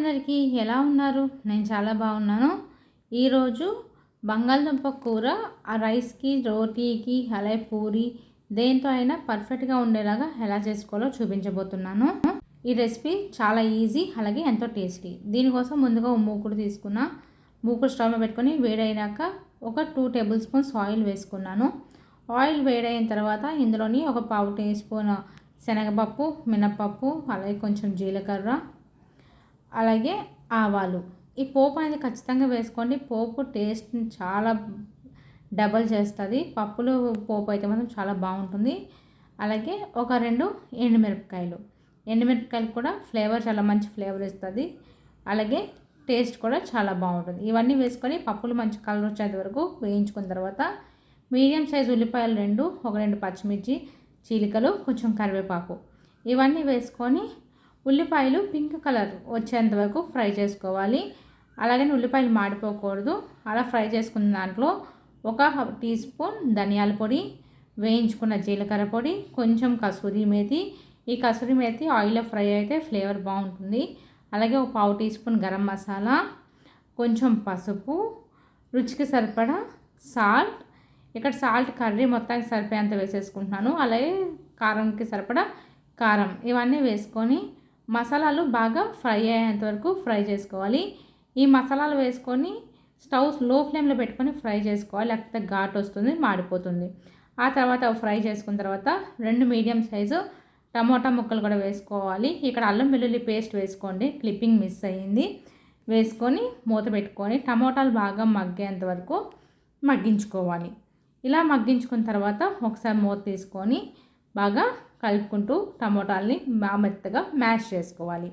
అందరికీ ఎలా ఉన్నారు? నేను చాలా బాగున్నాను. ఈరోజు బంగాళదుంప కూర ఆ రైస్కి, రోటీకి, అలాగే పూరి దేంతో అయినా పర్ఫెక్ట్గా ఉండేలాగా ఎలా చేసుకోవాలో చూపించబోతున్నాను. ఈ రెసిపీ చాలా ఈజీ, అలాగే ఎంతో టేస్టీ. దీనికోసం ముందుగా మూకుడు తీసుకున్న. మూకుడు స్టవ్ మీద పెట్టుకొని వేడైనాక ఒక 2 టేబుల్ స్పూన్స్ ఆయిల్ వేసుకున్నాను. ఆయిల్ వేడైన తర్వాత ఇందులోని ఒక పావు టీ స్పూన్ శనగపప్పు, మినపప్పు, అలాగే కొంచెం జీలకర్ర, అలాగే ఆవాలు. ఈ పోపు అనేది ఖచ్చితంగా వేసుకోండి. పోపు టేస్ట్ని చాలా డబల్ చేస్తుంది. పప్పులు పోపు అయితే మాత్రం చాలా బాగుంటుంది. అలాగే ఒక 2 ఎండుమిరపకాయలు. ఎండుమిరపకాయలు కూడా ఫ్లేవర్ చాలా మంచి ఫ్లేవర్ ఇస్తుంది. అలాగే టేస్ట్ కూడా చాలా బాగుంటుంది. ఇవన్నీ వేసుకొని పప్పులు మంచి కలర్ వచ్చేంత వరకు వేయించుకున్న తర్వాత మీడియం సైజు ఉల్లిపాయలు 2, ఒక 2 పచ్చిమిర్చి చీలికలు, కొంచెం కరివేపాకు ఇవన్నీ వేసుకొని ఉల్లిపాయలు పింక్ కలర్ వచ్చేంత వరకు ఫ్రై చేసుకోవాలి. అలాగే ఉల్లిపాయలు మాడిపోకూడదు. అలా ఫ్రై చేసుకున్న దాంట్లో ఒక టీ స్పూన్ ధనియాల పొడి, వేయించుకున్న జీలకర్ర పొడి, కొంచెం కసూరి మేతి. ఈ కసూరి మేతి ఆయిల్లో ఫ్రై అయితే ఫ్లేవర్ బాగుంటుంది. అలాగే ఒక పావు టీ స్పూన్ గరం మసాలా, కొంచెం పసుపు, రుచికి సరిపడా సాల్ట్. ఇక్కడ సాల్ట్ కర్రీ మొత్తానికి సరిపోయేంత వేసేసుకుంటున్నాను. అలాగే కారంకి సరిపడా కారం ఇవన్నీ వేసుకొని మసాలాలు బాగా ఫ్రై అయ్యేంత వరకు ఫ్రై చేసుకోవాలి. ఈ మసాలాలు వేసుకొని స్టవ్ లో ఫ్లేమ్లో పెట్టుకొని ఫ్రై చేసుకోవాలి, లేకపోతే ఘాటు వస్తుంది, మాడిపోతుంది. ఆ తర్వాత ఫ్రై చేసుకున్న తర్వాత 2 మీడియం సైజు టమోటా ముక్కలు కూడా వేసుకోవాలి. ఇక్కడ అల్లం వెల్లుల్లి పేస్ట్ వేసుకోండి, క్లిప్పింగ్ మిస్ అయ్యింది. వేసుకొని మూత పెట్టుకొని టమోటాలు బాగా మగ్గేంత వరకు మగ్గించుకోవాలి. ఇలా మగ్గించుకున్న తర్వాత ఒకసారి మూత తీసుకొని బాగా కలుపుకుంటూ టమోటాలని బాగా మెత్తగా మ్యాష్ చేసుకోవాలి.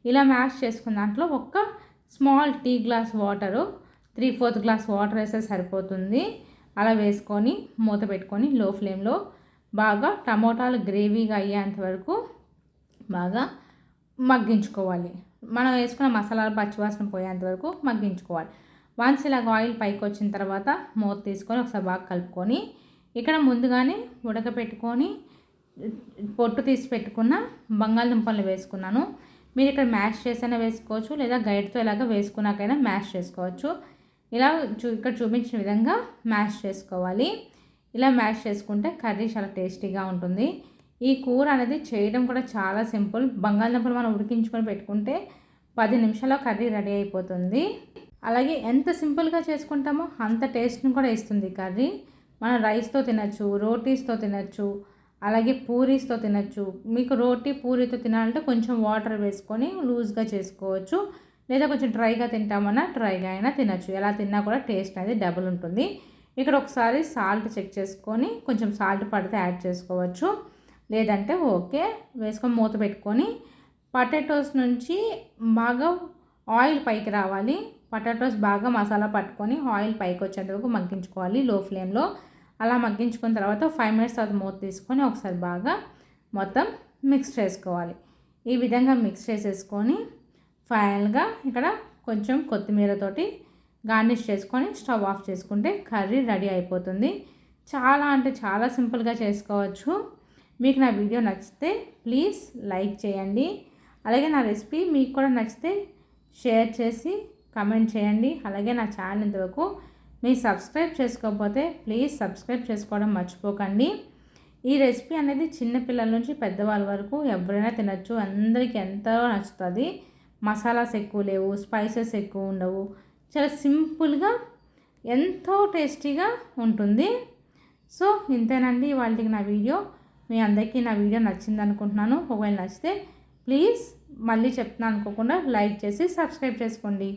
ఇలా మ్యాష్ చేసుకున్న దాంట్లో ఒక small tea glass water, 3/4 glass water వేస్తే సరిపోతుంది. అలా వేసుకొని మూత పెట్టుకొని లో ఫ్లేమ్లో బాగా టమోటాలు గ్రేవీగా అయ్యేంత వరకు బాగా మగ్గించుకోవాలి. మనం వేసుకున్న మసాలాలు పచ్చివాసన పోయేంత వరకు మగ్గించుకోవాలి. వన్స్ ఇలాగ ఆయిల్ పైకి వచ్చిన తర్వాత మూత తీసుకొని ఒకసారి బాగా కలుపుకొని ఇక్కడ ముందుగానే ఉడకపెట్టుకొని పొట్టు తీసి పెట్టుకున్న బంగాళదుంపలు వేసుకున్నాను. మీరు ఇక్కడ మ్యాష్ చేసైనా వేసుకోవచ్చు, లేదా గైడ్తో ఇలాగ వేసుకున్నాకైనా మ్యాష్ చేసుకోవచ్చు. ఇలా ఇక్కడ చూపించిన విధంగా మ్యాష్ చేసుకోవాలి. ఇలా మ్యాష్ చేసుకుంటే కర్రీ చాలా టేస్టీగా ఉంటుంది. ఈ కూర అనేది చేయడం కూడా చాలా సింపుల్. బంగాళదుంపలు మనం ఉడికించుకొని పెట్టుకుంటే 10 నిమిషాల్లో కర్రీ రెడీ అయిపోతుంది. అలాగే ఎంత సింపుల్గా చేసుకుంటామో అంత టేస్ట్ని కూడా ఇస్తుంది కర్రీ. మనం రైస్తో తినచ్చు, రోటీస్తో తినచ్చు, అలాగే పూరీస్తో తినచ్చు. మీకు రోటీ పూరీతో తినాలంటే కొంచెం వాటర్ వేసుకొని లూజ్గా చేసుకోవచ్చు, లేదా కొంచెం డ్రైగా తింటామన్నా డ్రైగా అయినా తినచ్చు. ఎలా తిన్నా కూడా టేస్ట్ అనేది డబుల్ ఉంటుంది. ఇక్కడ ఒకసారి సాల్ట్ చెక్ చేసుకొని కొంచెం సాల్ట్ పడితే యాడ్ చేసుకోవచ్చు, లేదంటే ఓకే. వేసుకొని మూత పెట్టుకొని పొటాటోస్ నుంచి బాగా ఆయిల్ పైకి రావాలి. పొటాటోస్ బాగా మసాలా పట్టుకొని ఆయిల్ పైకి వచ్చేంత వరకు మగ్గించుకోవాలి లో ఫ్లేమ్లో. అలా మగ్గించుకున్న తర్వాత 5 మినిట్స్ తర్వాత మూత తీసుకొని ఒకసారి బాగా మొత్తం మిక్స్ చేసుకోవాలి. ఈ విధంగా మిక్స్ చేసేసుకొని ఫైనల్గా ఇక్కడ కొంచెం కొత్తిమీరతోటి గార్నిష్ చేసుకొని స్టవ్ ఆఫ్ చేసుకుంటే కర్రీ రెడీ అయిపోతుంది. చాలా అంటే చాలా సింపుల్గా చేసుకోవచ్చు. మీకు నా వీడియో నచ్చితే ప్లీజ్ లైక్ చేయండి. అలాగే నా రెసిపీ మీకు కూడా నచ్చితే షేర్ చేసి కమెంట్ చేయండి. అలాగే నా ఛానల్ ఇంతవరకు మీరు సబ్స్క్రైబ్ చేసుకోకపోతే ప్లీజ్ సబ్స్క్రైబ్ చేసుకోవడం మర్చిపోకండి. ఈ రెసిపీ అనేది చిన్నపిల్లల నుంచి పెద్దవాళ్ళ వరకు ఎవరైనా తినచ్చు. అందరికీ ఎంతో నచ్చుతుంది. మసాలాస్ ఎక్కువ లేవు, స్పైసెస్ ఎక్కువ ఉండవు, చాలా సింపుల్గా ఎంతో టేస్టీగా ఉంటుంది. సో ఇంతేనండి వాళ్ళకి నా వీడియో. మీ అందరికీ నా వీడియో నచ్చింది అనుకుంటున్నాను. ఒకవేళ నచ్చితే ప్లీజ్ మళ్ళీ చెప్తున్నాను అనుకోకుండా లైక్ చేసి సబ్స్క్రైబ్ చేసుకోండి.